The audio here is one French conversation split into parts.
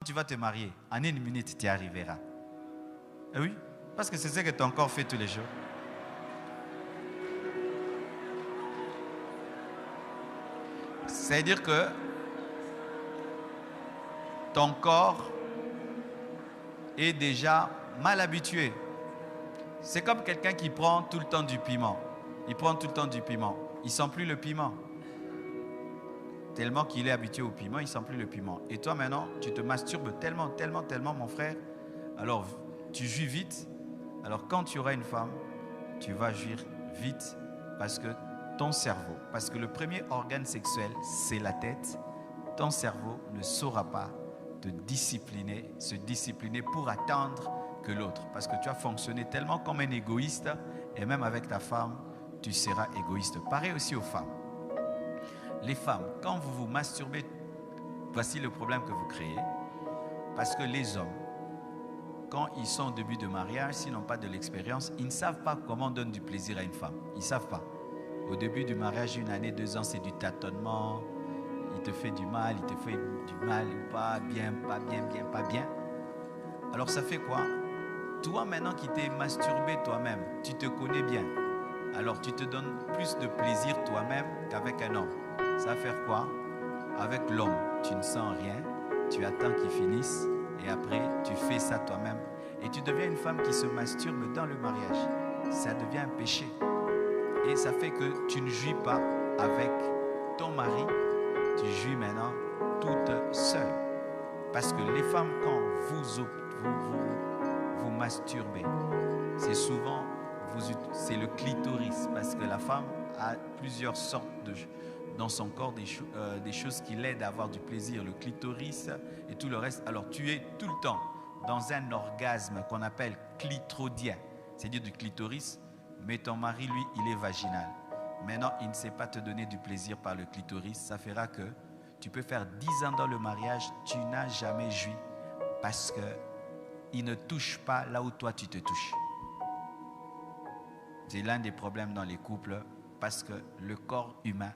tu vas te marier, en 1 minute, tu y arriveras. Eh oui, parce que c'est ce que ton corps fait tous les jours. C'est-à-dire que ton corps est déjà mal habitué. C'est comme quelqu'un qui prend tout le temps du piment. Il prend tout le temps du piment. Il ne sent plus le piment. Tellement qu'il est habitué au piment, il ne sent plus le piment. Et toi maintenant, tu te masturbes tellement, mon frère. Alors, tu jouis vite. Alors, quand tu auras une femme, tu vas jouir vite parce que ton cerveau, parce que le premier organe sexuel, c'est la tête. Ton cerveau ne saura pas te discipliner, se discipliner pour attendre que l'autre. Parce que tu as fonctionné tellement comme un égoïste et même avec ta femme, tu seras égoïste. Pareil aussi aux femmes. Les femmes, quand vous vous masturbez, voici le problème que vous créez. Parce que les hommes, quand ils sont au début de mariage, s'ils n'ont pas de l'expérience, ils ne savent pas comment on donne du plaisir à une femme. Ils ne savent pas. Au début du mariage, 1 année, 2 ans, c'est du tâtonnement. Il te fait du mal, il te fait du mal ou pas, bien, pas bien, bien, pas bien. Alors ça fait quoi? Toi maintenant qui t'es masturbé toi-même, tu te connais bien. Alors tu te donnes plus de plaisir toi-même qu'avec un homme. Ça va faire quoi? Avec l'homme, tu ne sens rien, tu attends qu'il finisse et après tu fais ça toi-même. Et tu deviens une femme qui se masturbe dans le mariage. Ça devient un péché. Et ça fait que tu ne jouis pas avec ton mari, tu jouis maintenant toute seule. Parce que les femmes, quand vous masturbez, c'est souvent, c'est le clitoris. Parce que la femme a plusieurs sortes dans son corps des choses qui l'aident à avoir du plaisir. Le clitoris et tout le reste. Alors tu es tout le temps dans un orgasme qu'on appelle clitoridien. C'est-à-dire du clitoris. Mais ton mari, lui, il est vaginal. Maintenant, il ne sait pas te donner du plaisir par le clitoris. Ça fera que tu peux faire 10 ans dans le mariage, tu n'as jamais joui parce qu'il ne touche pas là où toi tu te touches. C'est l'un des problèmes dans les couples parce que le corps humain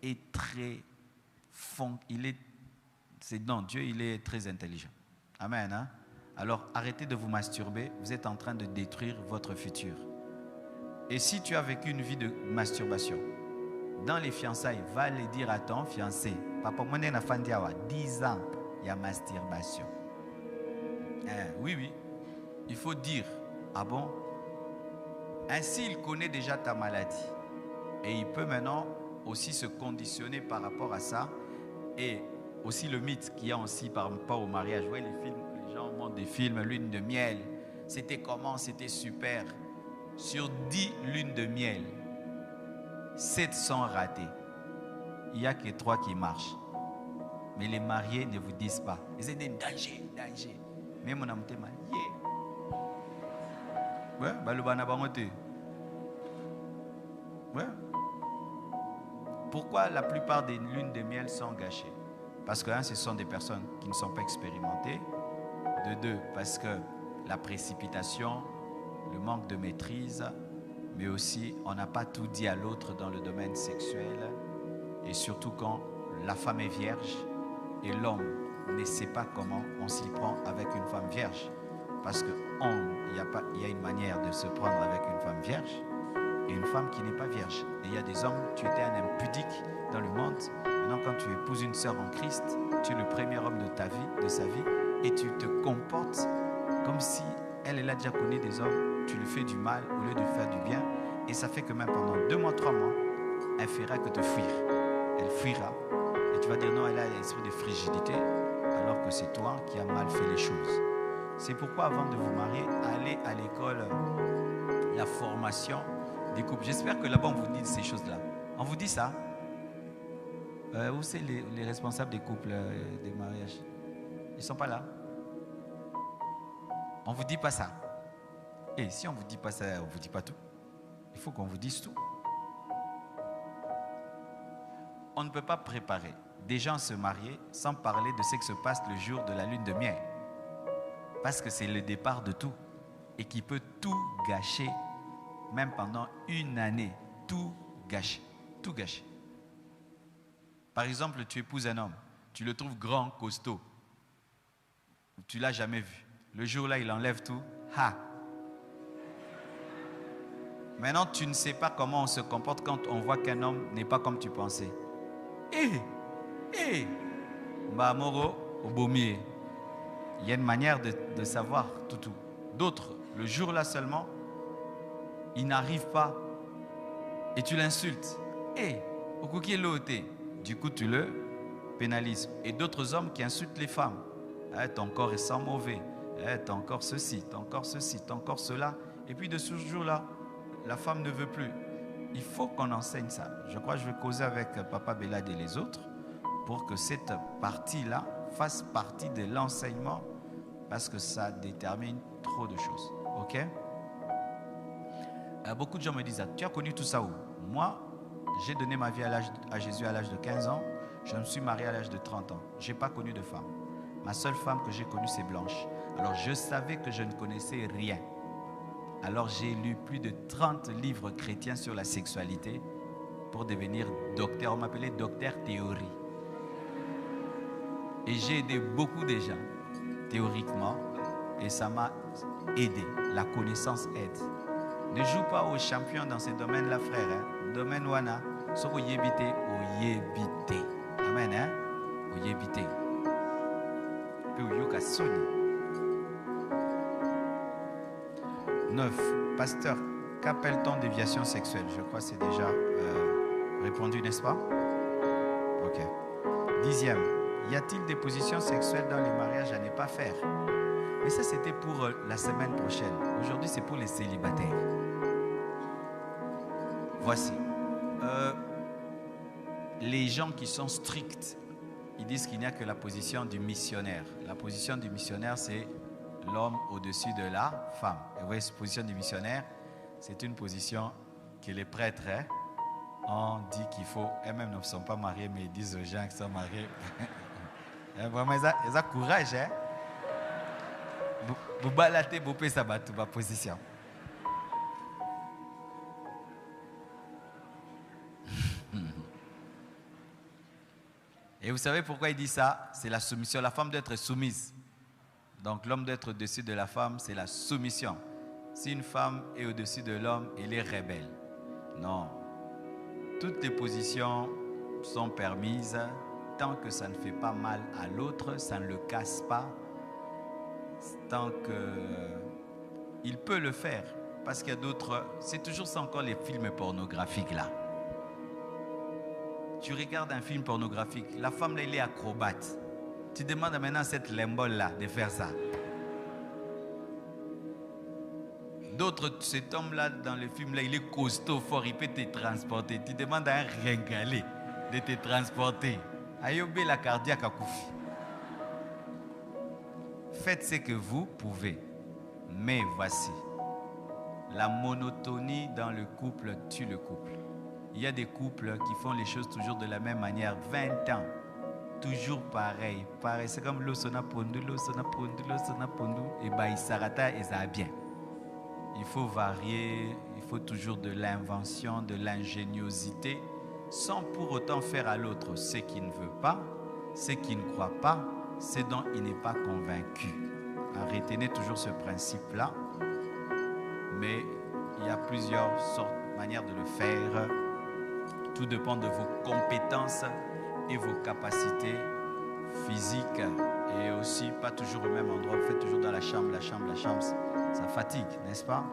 est très Dieu, il est très intelligent. Amen. Hein? Alors, arrêtez de vous masturber. Vous êtes en train de détruire votre futur. Et si tu as vécu une vie de masturbation, dans les fiançailles, va le dire à ton fiancé. Papa, moi, je suis 10 ans, il y a masturbation. Oui. Il faut dire, ah bon? Ainsi, il connaît déjà ta maladie. Et il peut maintenant aussi se conditionner par rapport à ça. Et aussi le mythe qu'il y a aussi par rapport au mariage. Vous voyez les films, les gens montrent des films, lune de miel. C'était comment? C'était super. Sur 10 lunes de miel, 7 sont ratées. Il n'y a que 3 qui marchent. Mais les mariés ne vous disent pas. Ils disent danger. Mais mon âme mal. Ouais, ouais. Pourquoi la plupart des lunes de miel sont gâchées? Parce que, ce sont des personnes qui ne sont pas expérimentées. De 2, parce que la précipitation, le manque de maîtrise, mais aussi on n'a pas tout dit à l'autre dans le domaine sexuel. Et surtout quand la femme est vierge et l'homme ne sait pas comment on s'y prend avec une femme vierge. Parce qu'il y a une manière de se prendre avec une femme vierge et une femme qui n'est pas vierge. Et il y a des hommes, tu étais un impudique dans le monde. Maintenant, quand tu épouses une sœur en Christ, tu es le premier homme de sa vie, et tu te comportes comme si elle a déjà connu des hommes. Tu lui fais du mal au lieu de faire du bien. Et ça fait que même pendant 2 mois, 3 mois, elle ne fera que te fuir. Elle fuira. Et tu vas dire non, elle a l'esprit de frigidité, alors que c'est toi qui as mal fait les choses. C'est pourquoi avant de vous marier, allez à l'école, la formation des couples. J'espère que là-bas on vous dit ces choses-là. On vous dit ça? Où c'est les responsables des couples, des mariages? Ils ne sont pas là? On ne vous dit pas ça. Et si on ne vous dit pas ça, on ne vous dit pas tout. Il faut qu'on vous dise tout. On ne peut pas préparer des gens à se marier sans parler de ce qui se passe le jour de la lune de miel. Parce que c'est le départ de tout. Et qui peut tout gâcher, même pendant 1 année. Tout gâcher. Tout gâcher. Par exemple, tu épouses un homme. Tu le trouves grand, costaud. tu ne l'as jamais vu. Le jour-là, il enlève tout. Ha! Maintenant, tu ne sais pas comment on se comporte quand on voit qu'un homme n'est pas comme tu pensais. Moro, Obomier. Il y a une manière de savoir tout. D'autres, le jour-là seulement, ils n'arrivent pas et tu l'insultes. Du coup, tu le pénalises. Et d'autres hommes qui insultent les femmes. Ton corps est sans mauvais. Ton corps ceci, ton corps ceci, ton corps cela. Et puis de ce jour-là, la femme ne veut plus. Il faut qu'on enseigne ça. Je crois que je vais causer avec Papa Belade et les autres pour que cette partie-là fasse partie de l'enseignement parce que ça détermine trop de choses. Ok? Beaucoup de gens me disent, tu as connu tout ça où? Moi, j'ai donné ma vie à Jésus à l'âge de 15 ans. Je me suis marié à l'âge de 30 ans. Je n'ai pas connu de femme. Ma seule femme que j'ai connue, c'est Blanche. Alors, je savais que je ne connaissais rien. Alors, j'ai lu plus de 30 livres chrétiens sur la sexualité pour devenir docteur. On m'appelait docteur théorie. Et j'ai aidé beaucoup de gens, théoriquement, et ça m'a aidé. La connaissance aide. Ne joue pas aux champions dans ces domaines-là, frère. Hein. Domaine wana, so oyebite, oyebite. Amen, hein? Oyebite. Puis oyoka soni. 9. Pasteur, qu'appelle-t-on déviation sexuelle? Je crois que c'est déjà répondu, n'est-ce pas? Ok. 10e. Y a-t-il des positions sexuelles dans les mariages à ne pas faire? Mais ça, c'était pour la semaine prochaine. Aujourd'hui, c'est pour les célibataires. Voici. Les gens qui sont stricts, ils disent qu'il n'y a que la position du missionnaire. La position du missionnaire, c'est l'homme au-dessus de la femme. Et vous voyez, cette position du missionnaire, c'est une position que les prêtres ont dit qu'il faut, eux-mêmes ne sont pas mariés, mais ils disent aux gens qui sont mariés. Vraiment, ils ont courage, hein? Vous balatez, vous pouvez s'abattre ma position. Et vous savez pourquoi il dit ça? C'est la soumission. La femme doit être soumise. Donc l'homme doit être au-dessus de la femme, c'est la soumission. Si une femme est au-dessus de l'homme, elle est rebelle. Non. Toutes les positions sont permises tant que ça ne fait pas mal à l'autre, ça ne le casse pas. Tant qu'il peut le faire. Parce qu'il y a d'autres... C'est toujours ça encore les films pornographiques là. Tu regardes un film pornographique, la femme là, elle est acrobate. Tu demandes maintenant à cette lembole là de faire ça. D'autres, cet homme là dans le film là, il est costaud, fort, il peut te transporter. Tu demandes à un ringalé de te transporter. Ayobe la cardiaque à Koufi. Faites ce que vous pouvez. Mais voici, la monotonie dans le couple tue le couple. Il y a des couples qui font les choses toujours de la même manière, 20 ans, toujours pareil. C'est comme l'osona pondu, et bah il s'arrêta et ça va bien. Il faut varier, il faut toujours de l'invention, de l'ingéniosité, sans pour autant faire à l'autre ce qu'il ne veut pas, ce qu'il ne croit pas, ce dont il n'est pas convaincu. Retenez toujours ce principe-là, mais il y a plusieurs manières de le faire. Tout dépend de vos compétences et vos capacités physiques. Et aussi, pas toujours au même endroit. Vous faites toujours dans la chambre, ça fatigue, n'est-ce pas?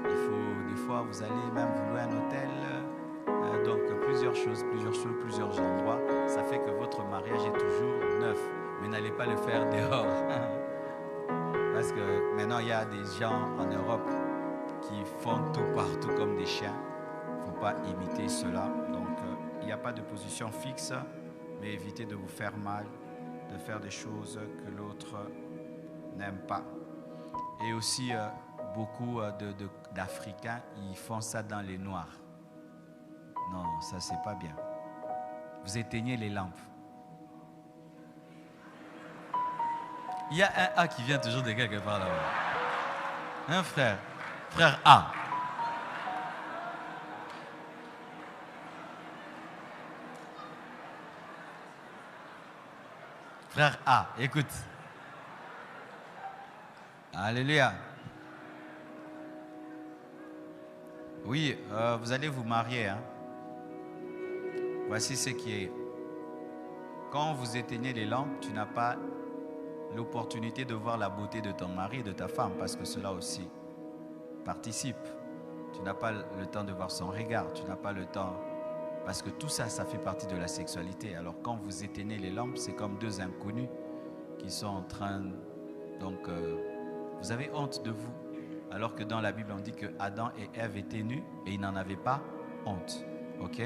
Il faut, des fois, vous allez même vous louer un hôtel. Donc, plusieurs choses, plusieurs endroits. Ça fait que votre mariage est toujours neuf. Mais n'allez pas le faire dehors. Parce que maintenant, il y a des gens en Europe qui font tout partout comme des chiens. Il ne faut pas imiter cela. Donc, il n'y a pas de position fixe, mais évitez de vous faire mal, de faire des choses que l'autre n'aime pas. Et aussi, beaucoup d'Africains, ils font ça dans les noirs. Non, ça, c'est pas bien. Vous éteignez les lampes. Il y a un A qui vient toujours de quelque part là-bas. Un frère. Frère A. Frère A, écoute. Alléluia. Oui, vous allez vous marier. Hein? Voici ce qui est. Quand vous éteignez les lampes, tu n'as pas l'opportunité de voir la beauté de ton mari et de ta femme, parce que cela aussi participe. Tu n'as pas le temps de voir son regard, tu n'as pas le temps, parce que tout ça, ça fait partie de la sexualité. Alors quand vous éteignez les lampes, c'est comme deux inconnus qui sont en train, donc vous avez honte de vous, alors que dans la Bible on dit que Adam et Ève étaient nus et ils n'en avaient pas honte, ok?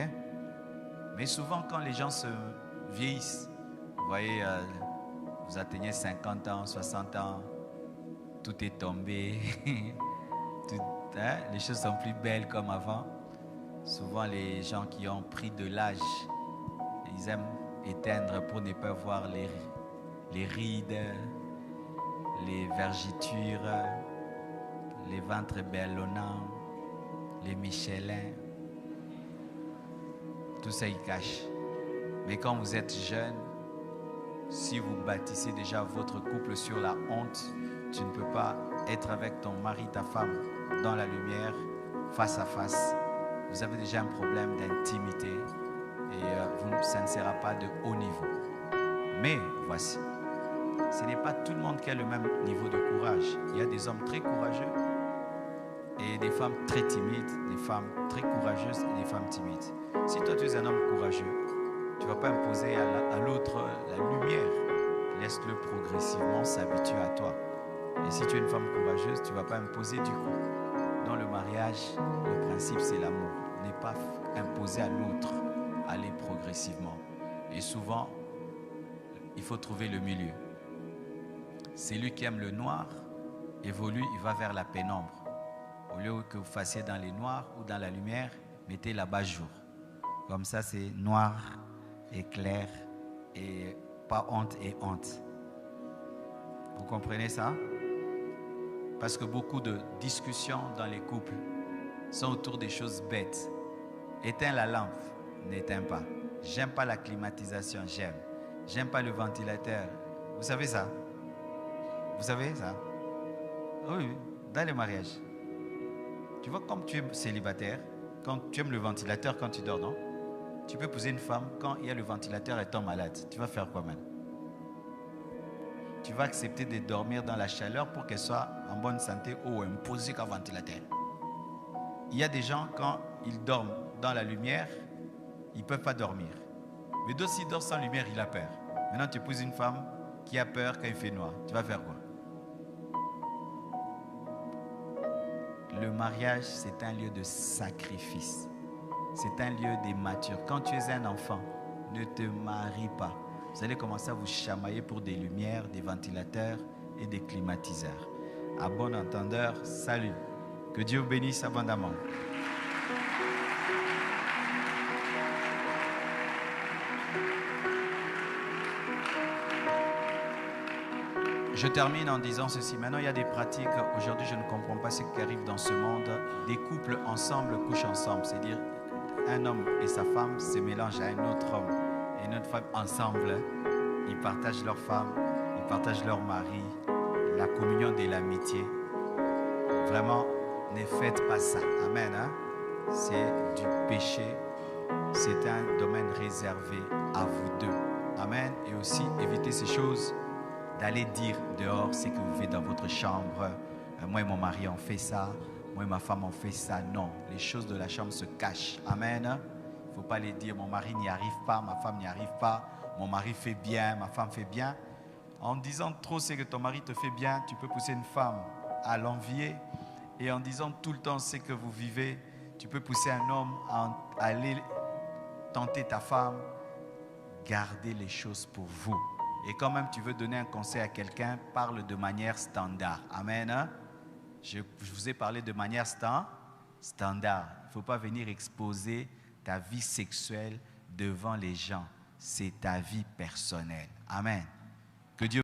Mais souvent quand les gens se vieillissent, vous voyez, vous atteignez 50 ans, 60 ans, tout est tombé, tout, hein, les choses sont plus belles comme avant. Souvent les gens qui ont pris de l'âge, ils aiment éteindre pour ne pas voir les rides, les vergitures, les ventres ballonnants, les Michelin. Tout ça ils cachent. Mais quand vous êtes jeune, si vous bâtissez déjà votre couple sur la honte, tu ne peux pas être avec ton mari, ta femme, dans la lumière, face à face. Vous avez déjà un problème d'intimité et ça ne sera pas de haut niveau. Mais voici, ce n'est pas tout le monde qui a le même niveau de courage. Il y a des hommes très courageux et des femmes très timides, des femmes très courageuses et des femmes timides. Si toi tu es un homme courageux, tu ne vas pas imposer à l'autre la lumière. Laisse-le progressivement s'habituer à toi. Et si tu es une femme courageuse, tu ne vas pas imposer du coup. Dans le mariage, le principe c'est l'amour. Ne pas imposer à l'autre, aller progressivement. Et souvent, il faut trouver le milieu. Celui qui aime le noir évolue, il va vers la pénombre. Au lieu que vous fassiez dans les noirs ou dans la lumière, mettez l'abat-jour. Comme ça, c'est noir et clair et pas honte et honte. Vous comprenez ça? Parce que beaucoup de discussions dans les couples sont autour des choses bêtes. Éteins la lampe, n'éteins pas. J'aime pas la climatisation, j'aime. J'aime pas le ventilateur. Vous savez ça? Vous savez ça? Oui, dans les mariages. Tu vois, comme tu es célibataire, quand tu aimes le ventilateur quand tu dors, non? Tu peux épouser une femme, quand il y a le ventilateur, elle tombe malade. Tu vas faire quoi, man? Tu vas accepter de dormir dans la chaleur pour qu'elle soit en bonne santé ou imposer qu'un ventilateur. Il y a des gens, quand ils dorment dans la lumière, ils ne peuvent pas dormir. Mais d'autres, s'ils dorment sans lumière, il a peur. Maintenant, tu épouses une femme qui a peur quand il fait noir. Tu vas faire quoi? Le mariage, c'est un lieu de sacrifice. C'est un lieu des matures. Quand tu es un enfant, ne te marie pas. Vous allez commencer à vous chamailler pour des lumières, des ventilateurs et des climatiseurs. À bon entendeur, salut. Que Dieu vous bénisse abondamment. Je termine en disant ceci. Maintenant, il y a des pratiques. Aujourd'hui, je ne comprends pas ce qui arrive dans ce monde. Des couples ensemble couchent ensemble. C'est-à-dire, un homme et sa femme se mélangent à un autre homme et une autre femme ensemble. Ils partagent leur femme, ils partagent leur mari, la communion de l'amitié. Vraiment, ne faites pas ça. Amen. Hein? C'est du péché. C'est un domaine réservé à vous deux. Amen. Et aussi, évitez ces choses d'aller dire dehors ce que vous faites dans votre chambre. Moi et mon mari, on fait ça. Moi et ma femme, on fait ça. Non, les choses de la chambre se cachent. Amen. Il ne faut pas les dire. Mon mari n'y arrive pas, ma femme n'y arrive pas. Mon mari fait bien, ma femme fait bien. En disant trop ce que ton mari te fait bien, tu peux pousser une femme à l'envier. Et en disant tout le temps ce que vous vivez, tu peux pousser un homme à aller tenter ta femme. Gardez les choses pour vous. Et quand même tu veux donner un conseil à quelqu'un, parle de manière standard. Amen. Hein? Je vous ai parlé de manière standard. Il ne faut pas venir exposer ta vie sexuelle devant les gens. C'est ta vie personnelle. Amen. Que Dieu